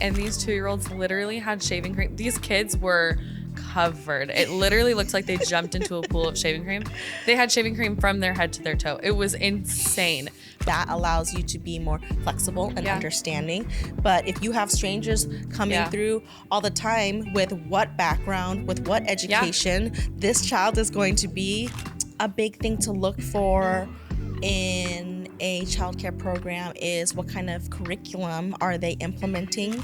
And these 2-year-olds literally had shaving cream. These kids were covered. It literally looked like they jumped into a pool of shaving cream. They had shaving cream from their head to their toe. It was insane. That allows you to be more flexible and understanding. But if you have strangers coming through all the time with what background, with what education, this child is going to be a big thing to look for in a childcare program is what kind of curriculum are they implementing.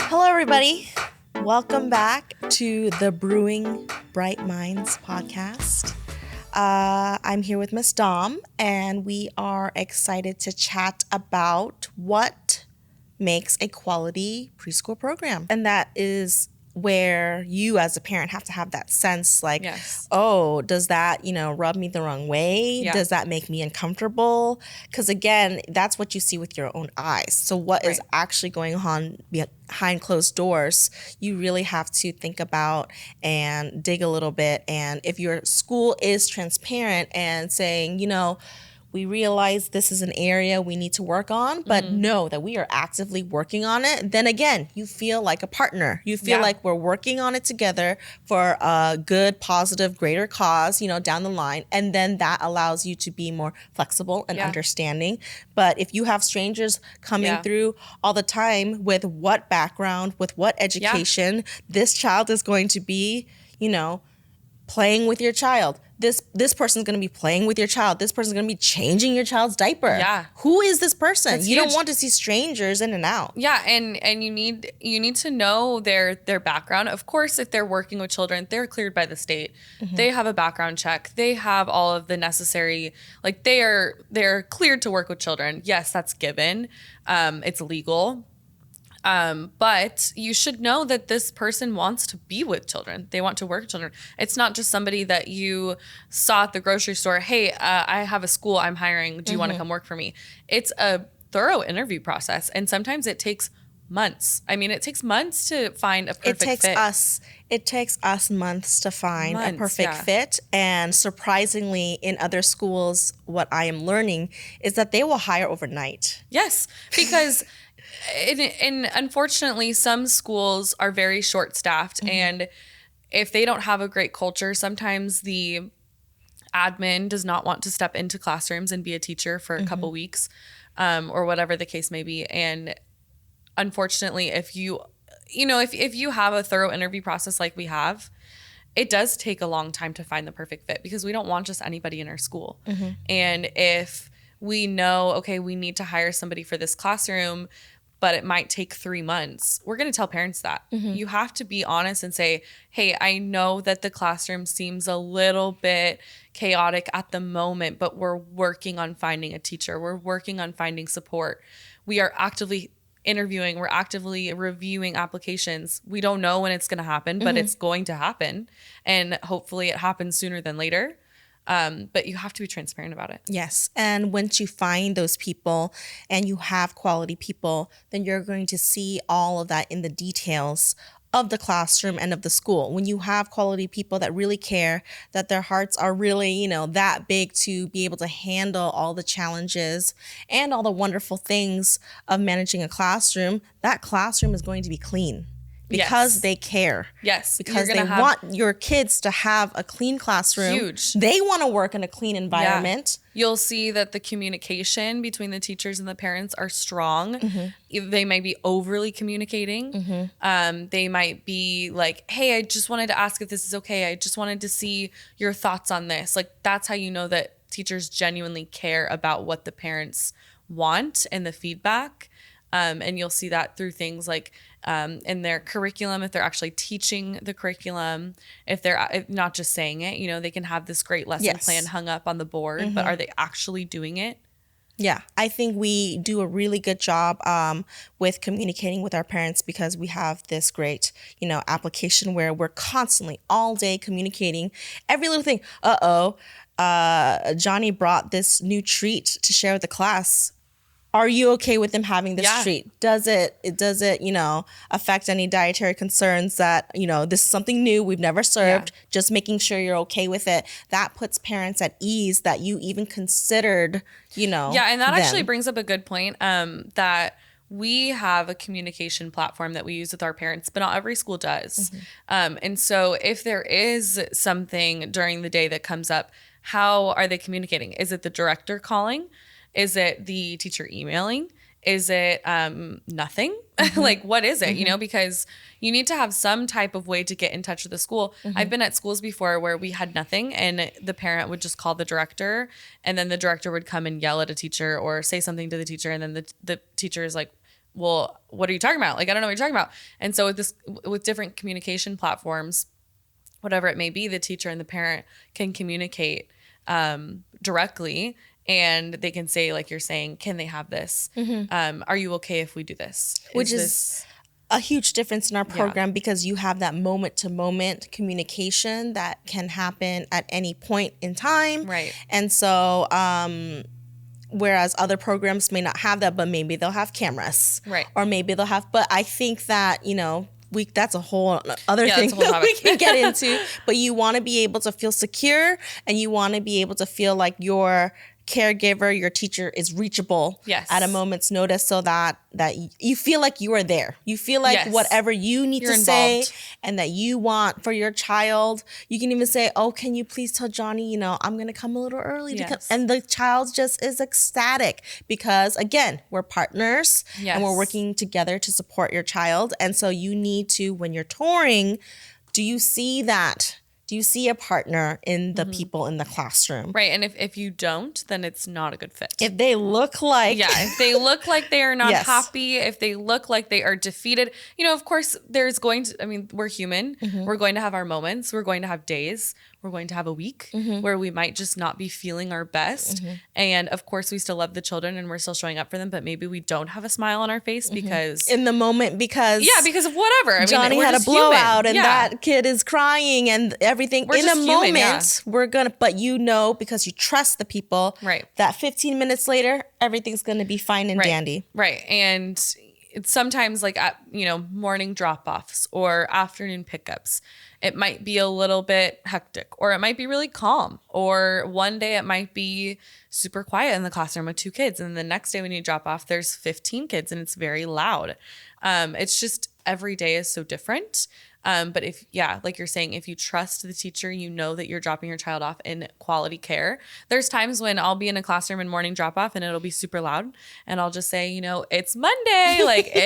Hello, everybody. Welcome back to the Brewing Bright Minds podcast. I'm here with Miss Dom, and we are excited to chat about what makes a quality preschool program. And that is where you as a parent have to have that sense like, oh, does that, rub me the wrong way? Yeah. Does that make me uncomfortable? Because again, that's what you see with your own eyes. So what is actually going on behind closed doors, you really have to think about and dig a little bit. And if your school is transparent and saying, we realize this is an area we need to work on, but know that we are actively working on it, then again, you feel like a partner. You feel like we're working on it together for a good, positive, greater cause, down the line. And then that allows you to be more flexible and understanding. But if you have strangers coming through all the time with what background, with what education, this child is going to be, playing with your child. This person's going to be playing with your child. This person's going to be changing your child's diaper. Yeah. Who is this person? That's huge. Don't want to see strangers in and out. Yeah, and you need to know their background. Of course, if they're working with children, they're cleared by the state. Mm-hmm. They have a background check. They have all of the necessary, they're cleared to work with children. Yes, that's given. It's legal. But you should know that this person wants to be with children. They want to work with children. It's not just somebody that you saw at the grocery store. Hey, I have a school I'm hiring. Do you want to come work for me? It's a thorough interview process. And sometimes it takes months. I mean, it takes months to find a perfect fit. It takes us months to find a perfect fit. And surprisingly, in other schools, what I am learning is that they will hire overnight. Yes, because... And unfortunately, some schools are very short-staffed, and if they don't have a great culture, sometimes the admin does not want to step into classrooms and be a teacher for a couple weeks, or whatever the case may be. And unfortunately, if you have a thorough interview process like we have, it does take a long time to find the perfect fit because we don't want just anybody in our school. And if we know, okay, we need to hire somebody for this classroom, but it might take 3 months, we're going to tell parents that. You have to be honest and say, hey, I know that the classroom seems a little bit chaotic at the moment, but we're working on finding a teacher. We're working on finding support. We are actively interviewing. We're actively reviewing applications. We don't know when it's going to happen, but it's going to happen. And hopefully it happens sooner than later. But you have to be transparent about it. Yes. And once you find those people and you have quality people, then you're going to see all of that in the details of the classroom and of the school. When you have quality people that really care, that their hearts are really, that big to be able to handle all the challenges and all the wonderful things of managing a classroom, that classroom is going to be clean. Because they care. Yes. Because they want your kids to have a clean classroom. Huge. They want to work in a clean environment. Yeah. You'll see that the communication between the teachers and the parents are strong. They might be overly communicating. They might be like, hey, I just wanted to ask if this is okay. I just wanted to see your thoughts on this. That's how you know that teachers genuinely care about what the parents want and the feedback. And you'll see that through things like in their curriculum, if they're actually teaching the curriculum, if they're not just saying it, they can have this great lesson plan hung up on the board, but are they actually doing it? Yeah, I think we do a really good job with communicating with our parents because we have this great, application where we're constantly all day communicating every little thing. Johnny brought this new treat to share with the class. Are you okay with them having this treat? Does it affect any dietary concerns that, this is something new we've never served, just making sure you're okay with it. That puts parents at ease that you even considered, Yeah, and that actually brings up a good point that we have a communication platform that we use with our parents, but not every school does. And so if there is something during the day that comes up, how are they communicating? Is it the director calling? Is it the teacher emailing? Is it nothing? Like, what is it? You know, because you need to have some type of way to get in touch with the school. I've been at schools before where we had nothing, and the parent would just call the director, and then the director would come and yell at a teacher or say something to the teacher, and then the teacher is like, well, what are you talking about? Like, I don't know what you're talking about. And so with different communication platforms, whatever it may be, the teacher and the parent can communicate directly, and they can say, like you're saying, can they have this? Are you okay if we do this? Which is a huge difference in our program because you have that moment-to-moment communication that can happen at any point in time. Right. And so whereas other programs may not have that, but maybe they'll have cameras. Right. Or maybe they'll have, but I think that, you know, that's a whole other thing that's a whole that we topic. can get into. But you want to be able to feel secure, and you want to be able to feel like your caregiver, your teacher is reachable at a moment's notice, so that you feel like you are there. You feel like whatever you need to say and that you want for your child, you can even say, oh, can you please tell Johnny, you know, I'm going to come a little early. And the child just is ecstatic because, again, we're partners and we're working together to support your child. And so you need to, when you're touring, do you see that? Do you see a partner in the people in the classroom? Right. And if you don't, then it's not a good fit. If they look like... if they look like they are not happy, if they look like they are defeated, you know, of course, there's going to... I mean, we're human. We're going to have our moments. We're going to have days. We're going to have a week where we might just not be feeling our best. And of course, we still love the children and we're still showing up for them, but maybe we don't have a smile on our face because... In the moment, because... Yeah, because of whatever. I mean, Johnny had a blowout and that kid is crying and everything. We're in a human, moment, we're going to... But you know, because you trust the people, that 15 minutes later, everything's going to be fine and dandy. Right. And... it's sometimes like at, you know, morning drop-offs or afternoon pickups, it might be a little bit hectic, or it might be really calm, or one day it might be super quiet in the classroom with 2 kids, and the next day when you drop off, there's 15 kids and it's very loud. It's just every day is so different. But if, like you're saying, if you trust the teacher, you know that you're dropping your child off in quality care. There's times when I'll be in a classroom in morning drop off and it'll be super loud. And I'll just say, you know, it's Monday. Like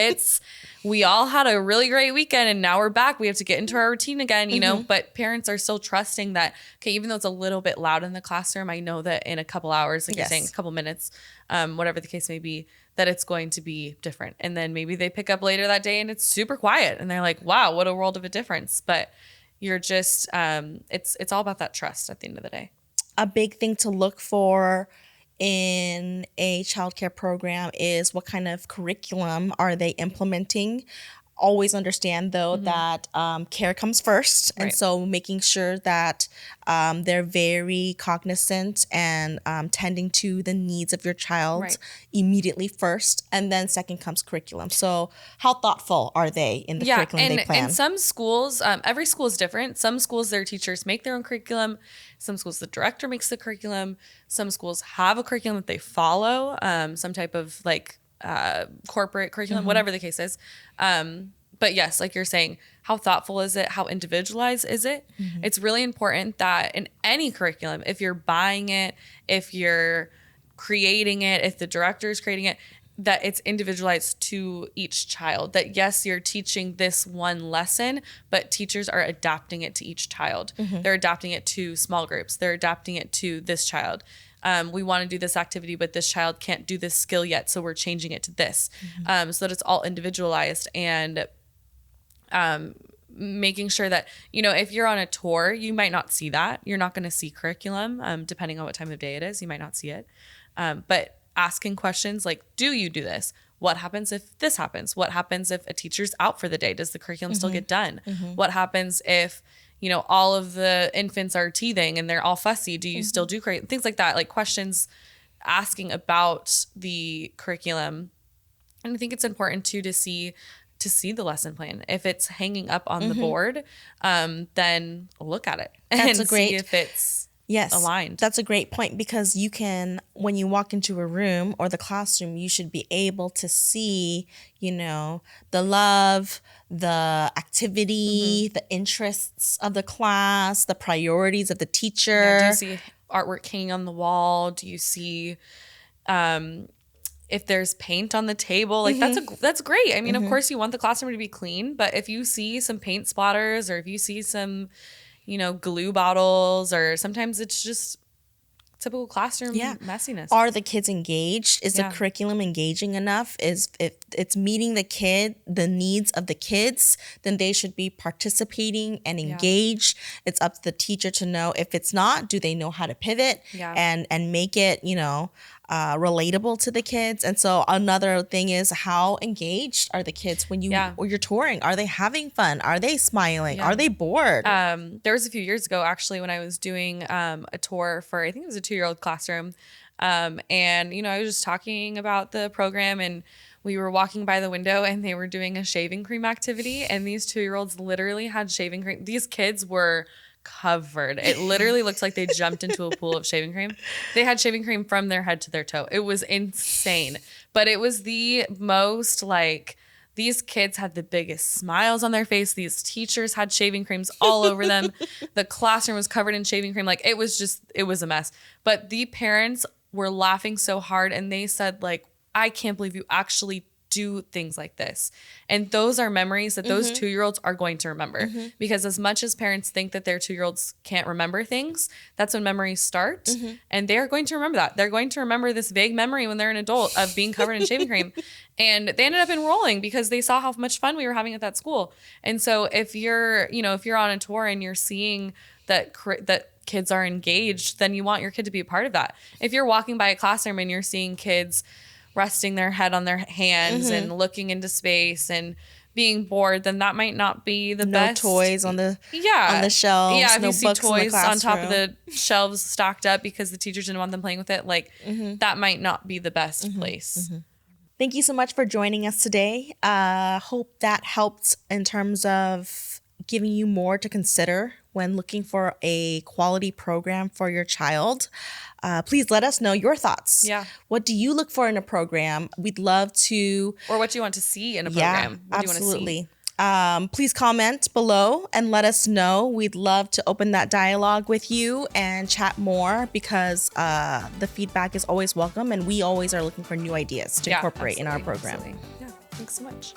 we all had a really great weekend and now we're back. We have to get into our routine again, you know, but parents are still trusting that, okay, even though it's a little bit loud in the classroom, I know that in a couple hours, like you're saying, a couple minutes, whatever the case may be, that it's going to be different. And then maybe they pick up later that day and it's super quiet and they're like, wow, what a world of a difference. But you're just, it's all about that trust at the end of the day. A big thing to look for in a childcare program is what kind of curriculum are they implementing. Always understand, though, that care comes first. And so making sure that they're very cognizant and tending to the needs of your child immediately first. And then second comes curriculum. So how thoughtful are they in the curriculum they plan? And some schools, every school is different. Some schools, their teachers make their own curriculum. Some schools, the director makes the curriculum. Some schools have a curriculum that they follow, some type of like corporate curriculum, whatever the case is. But yes, like you're saying, how thoughtful is it? How individualized is it? It's really important that in any curriculum, if you're buying it, if you're creating it, if the director is creating it, that it's individualized to each child. That yes, you're teaching this one lesson, but teachers are adapting it to each child. They're adapting it to small groups. They're adapting it to this child. We want to do this activity, but this child can't do this skill yet, so we're changing it to this, so that it's all individualized. And making sure that, you know, if you're on a tour, you might not see that. You're not going to see curriculum, depending on what time of day it is. You might not see it. But asking questions like, do you do this? What happens if this happens? What happens if a teacher's out for the day? Does the curriculum still get done? What happens if, you know, all of the infants are teething and they're all fussy? Do you still do curriculum? Things like that, like questions asking about the curriculum. And I think it's important too to see the lesson plan. If it's hanging up on the board, then look at it and see if it's aligned. That's a great point, because you can, when you walk into a room or the classroom, you should be able to see, the love, the activity, the interests of the class, the priorities of the teacher. Yeah, do you see artwork hanging on the wall? Do you see if there's paint on the table? Like that's great. I mean, of course you want the classroom to be clean, but if you see some paint splatters, or if you see some glue bottles, or sometimes it's just typical classroom messiness. Are the kids engaged? Is the curriculum engaging enough? If it's meeting the needs of the kids, then they should be participating and engaged. It's up to the teacher to know. If it's not, do they know how to pivot and make it, relatable to the kids? And so another thing is, how engaged are the kids when you're touring? Are they having fun? Are they smiling? Are they bored? There was a few years ago, actually, when I was doing a tour for, I think it was a 2-year-old classroom. And, I was just talking about the program, and we were walking by the window and they were doing a shaving cream activity, and these 2-year-olds literally had shaving cream. These kids were covered. It literally looked like they jumped into a pool of shaving cream. They had shaving cream from their head to their toe. It was insane. But it was the most these kids had the biggest smiles on their face. These teachers had shaving creams all over them. The classroom was covered in shaving cream. It was a mess. But the parents were laughing so hard, and they said, I can't believe you actually do things like this. And those are memories that those 2-year-olds are going to remember, because as much as parents think that their 2-year-olds can't remember things, that's when memories start. And they're going to remember that. They're going to remember this vague memory when they're an adult of being covered in shaving cream. And they ended up enrolling because they saw how much fun we were having at that school. And so if you're on a tour and you're seeing that kids are engaged, then you want your kid to be a part of that. If you're walking by a classroom and you're seeing kids resting their head on their hands and looking into space and being bored, then that might not be the best. No toys on the shelves. Yeah, if no you see books toys on top of the shelves stacked up because the teachers didn't want them playing with it, that might not be the best place. Thank you so much for joining us today. Hope that helped in terms of giving you more to consider when looking for a quality program for your child. Please let us know your thoughts. Yeah. What do you look for in a program? We'd love to... Or what do you want to see in a program? Yeah, absolutely. Please comment below and let us know. We'd love to open that dialogue with you and chat more, because the feedback is always welcome, and we always are looking for new ideas to incorporate in our program. Absolutely. Yeah, thanks so much.